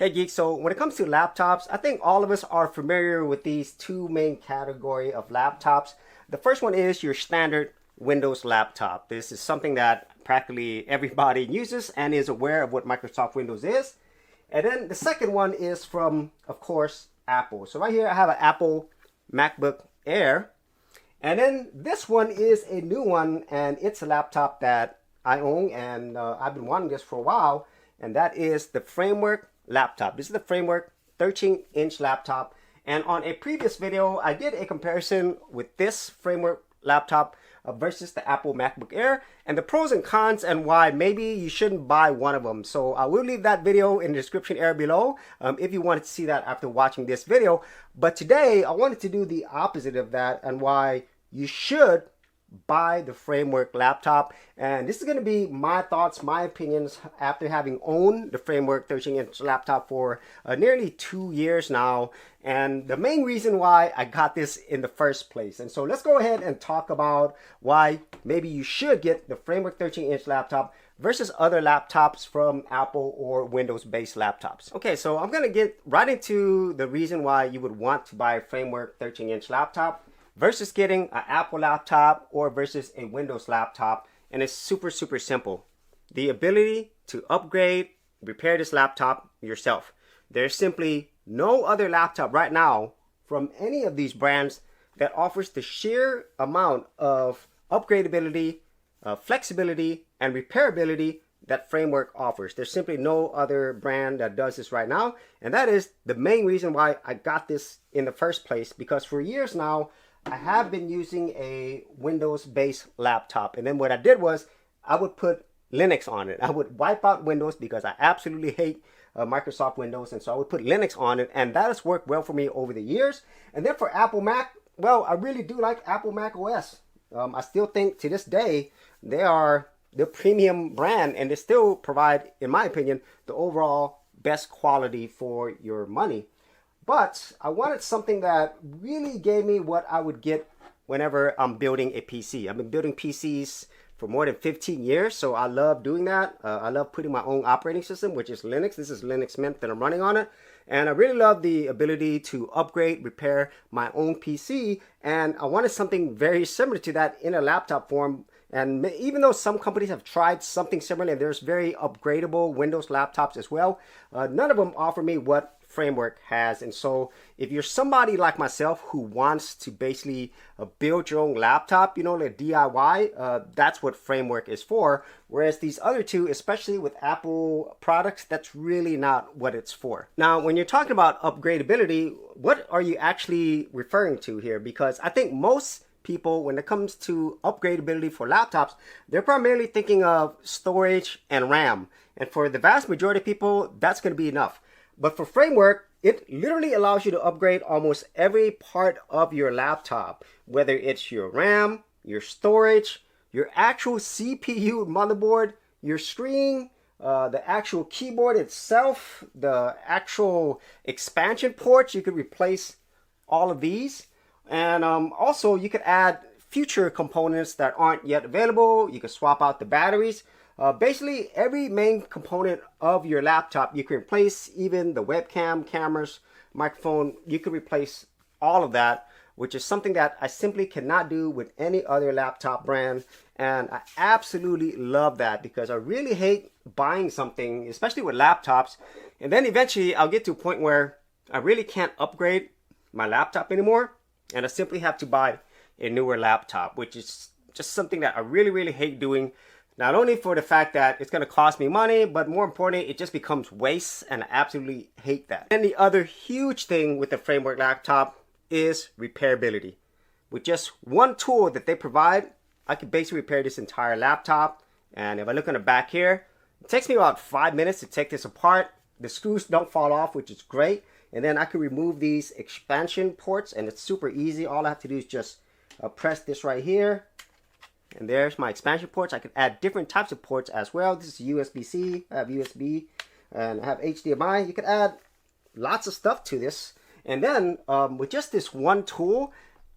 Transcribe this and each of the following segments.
Hey Geek, so when it comes to laptops, I think all of us are familiar with these two main category of laptops. The first one is your standard Windows laptop. This is something that practically everybody uses and is aware of what Microsoft Windows is. And then the second one is from, of course, Apple. So right here I have an Apple MacBook Air. And then this one is a new one, and it's a laptop that I own, and I've been wanting this for a while, and that is the Framework laptop. This is the Framework 13-inch laptop, and on a previous video I did a comparison with this Framework laptop versus the Apple MacBook Air and the pros and cons and why maybe you shouldn't buy one of them. So I will leave that video in the description area below if you wanted to see that after watching this video. But today I wanted to do the opposite of that and why you should buy the Framework laptop. And this is going to be my thoughts, my opinions after having owned the Framework 13-inch laptop for nearly 2 years now, and the main reason why I got this in the first place. And so let's go ahead and talk about why maybe you should get the Framework 13-inch laptop versus other laptops from Apple or Windows-based laptops. Okay, so I'm going to get right into the reason why you would want to buy a Framework 13-inch laptop versus getting an Apple laptop or versus a Windows laptop. And it's super simple. The ability to upgrade, repair this laptop yourself. There's simply no other laptop right now from any of these brands that offers the sheer amount of upgradability, flexibility, and repairability that Framework offers. There's simply no other brand that does this right now. And that is the main reason why I got this in the first place, because for years now, I have been using a Windows-based laptop, and then what I did was I would put Linux on it. I would wipe out Windows because I absolutely hate Microsoft Windows, and so I would put Linux on it, and that has worked well for me over the years. And then for Apple Mac, well, I really do like Apple Mac OS. I still think to this day they are the premium brand, and they still provide, in my opinion, the overall best quality for your money. But I wanted something that really gave me what I would get whenever I'm building a PC. I've been building PCs for more than 15 years, so I love doing that. I love putting my own operating system, which is Linux. This is Linux Mint that I'm running on it. And I really love the ability to upgrade, repair my own PC. And I wanted something very similar to that in a laptop form. And even though some companies have tried something similar, and there's very upgradable Windows laptops as well, none of them offer me what Framework has. And so if you're somebody like myself who wants to basically build your own laptop, you know, like DIY, that's what Framework is for. Whereas these other two, especially with Apple products, that's really not what it's for. Now, when you're talking about upgradability, what are you actually referring to here? Because I think most people, when it comes to upgradability for laptops, they're primarily thinking of storage and RAM. And for the vast majority of people, that's going to be enough. But for Framework, it literally allows you to upgrade almost every part of your laptop, whether it's your RAM, your storage, your actual CPU motherboard, your screen, the actual keyboard itself, the actual expansion ports. You could replace all of these. And also you could add future components that aren't yet available. You could swap out the batteries. Basically, every main component of your laptop you can replace, even the webcam, cameras, microphone. You can replace all of that, which is something that I simply cannot do with any other laptop brand. And I absolutely love that, because I really hate buying something, especially with laptops, and then eventually I'll get to a point where I really can't upgrade my laptop anymore, and I simply have to buy a newer laptop, which is just something that I really hate doing. Not only for the fact that it's going to cost me money, but more importantly, it just becomes waste, and I absolutely hate that. And the other huge thing with the Framework laptop is repairability. With just one tool that they provide, I can basically repair this entire laptop. And if I look on the back here, it takes me about 5 minutes to take this apart. The screws don't fall off, which is great. And then I can remove these expansion ports, and it's super easy. All I have to do is just press this right here. And there's my expansion ports. I could add different types of ports as well. This is USB-C, I have USB, and I have HDMI. You could add lots of stuff to this. And then with just this one tool,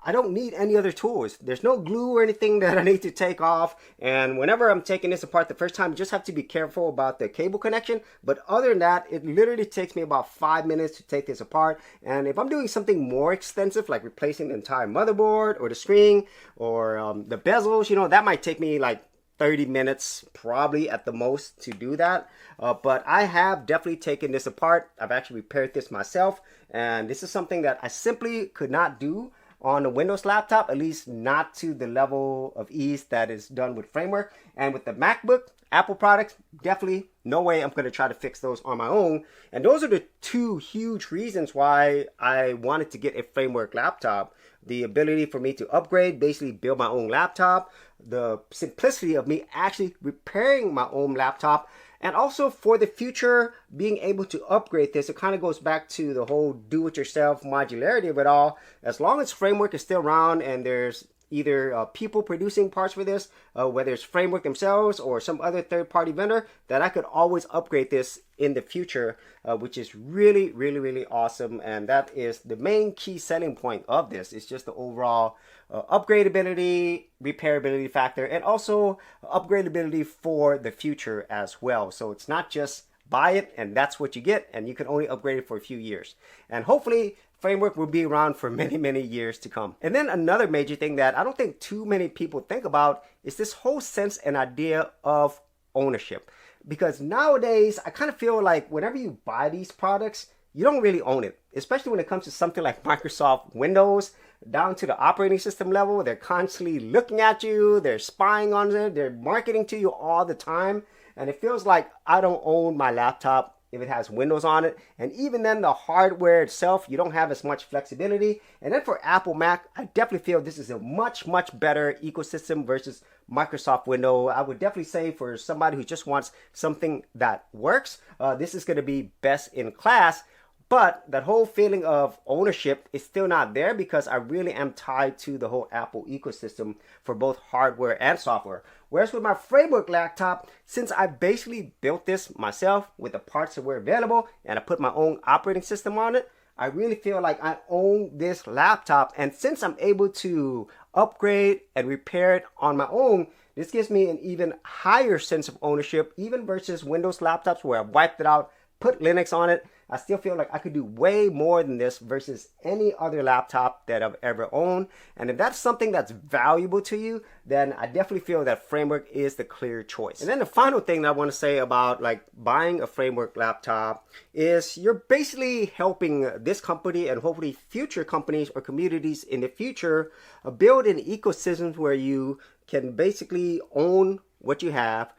I don't need any other tools. There's no glue or anything that I need to take off. And whenever I'm taking this apart the first time, you just have to be careful about the cable connection. But other than that, it literally takes me about 5 minutes to take this apart. And if I'm doing something more extensive, like replacing the entire motherboard or the screen or the bezels, you know, that might take me like 30 minutes probably at the most to do that. But I have definitely taken this apart. I've actually repaired this myself. And this is something that I simply could not do on a Windows laptop, at least not to the level of ease that is done with Framework. And with the MacBook, Apple products, definitely no way I'm going to try to fix those on my own. And those are the two huge reasons why I wanted to get a Framework laptop. The ability for me to upgrade, basically build my own laptop, the simplicity of me actually repairing my own laptop, and also for the future, being able to upgrade this. It kind of goes back to the whole do-it-yourself modularity of it all. As long as Framework is still around and there's either people producing parts for this, whether it's Framework themselves or some other third-party vendor, that I could always upgrade this in the future, which is really, really, really awesome. And that is the main key selling point of this. It's just the overall upgradability, repairability factor, and also upgradability for the future as well. So it's not just buy it and that's what you get, and you can only upgrade it for a few years. And hopefully Framework will be around for many, many years to come. And then another major thing that I don't think too many people think about is this whole sense and idea of ownership. Because nowadays, I kind of feel like whenever you buy these products, you don't really own it. Especially when it comes to something like Microsoft Windows, down to the operating system level. They're constantly looking at you, they're spying on it, they're marketing to you all the time. And it feels like I don't own my laptop if it has Windows on it. And even then, the hardware itself, you don't have as much flexibility. And then for Apple Mac, I definitely feel this is a much, much better ecosystem versus Microsoft Windows. I would definitely say for somebody who just wants something that works, this is going to be best in class. But that whole feeling of ownership is still not there because I really am tied to the whole Apple ecosystem for both hardware and software. Whereas with my Framework laptop, since I basically built this myself with the parts that were available and I put my own operating system on it, I really feel like I own this laptop. And since I'm able to upgrade and repair it on my own, this gives me an even higher sense of ownership, even versus Windows laptops where I wiped it out, put Linux on it. I still feel like I could do way more than this versus any other laptop that I've ever owned. And if that's something that's valuable to you, then I definitely feel that Framework is the clear choice. And then the final thing that I want to say about like buying a Framework laptop is you're basically helping this company and hopefully future companies or communities in the future build an ecosystem where you can basically own what you have,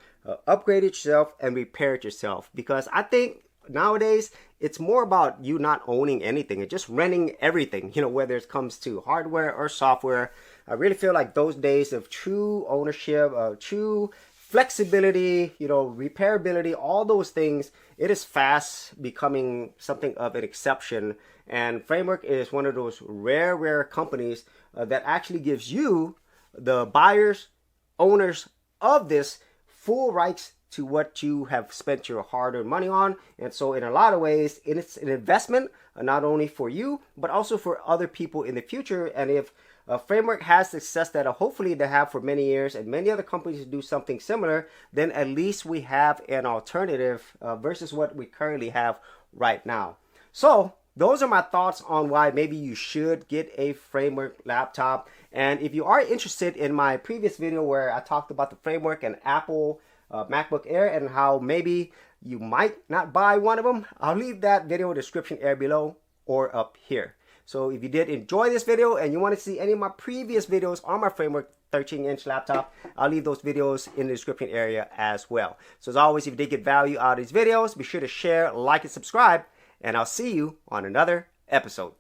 upgrade it yourself, and repair it yourself. Because I think nowadays it's more about you not owning anything and just renting everything, you know, whether it comes to hardware or software. I really feel like those days of true ownership, true flexibility, you know, repairability, all those things, it is fast becoming something of an exception. And Framework is one of those rare companies that actually gives you, the buyers, owners of this, full rights to what you have spent your hard-earned money on. And so in a lot of ways, it's an investment, not only for you, but also for other people in the future. And if Framework has success that hopefully they have for many years, and many other companies do something similar, then at least we have an alternative versus what we currently have right now. So those are my thoughts on why maybe you should get a Framework laptop. And if you are interested in my previous video where I talked about the Framework and Apple MacBook Air and how maybe you might not buy one of them, I'll leave that video in the description area below or up here. So if you did enjoy this video and you want to see any of my previous videos on my Framework 13-inch laptop, I'll leave those videos in the description area as well. So as always, if you did get value out of these videos, be sure to share, like, and subscribe, and I'll see you on another episode.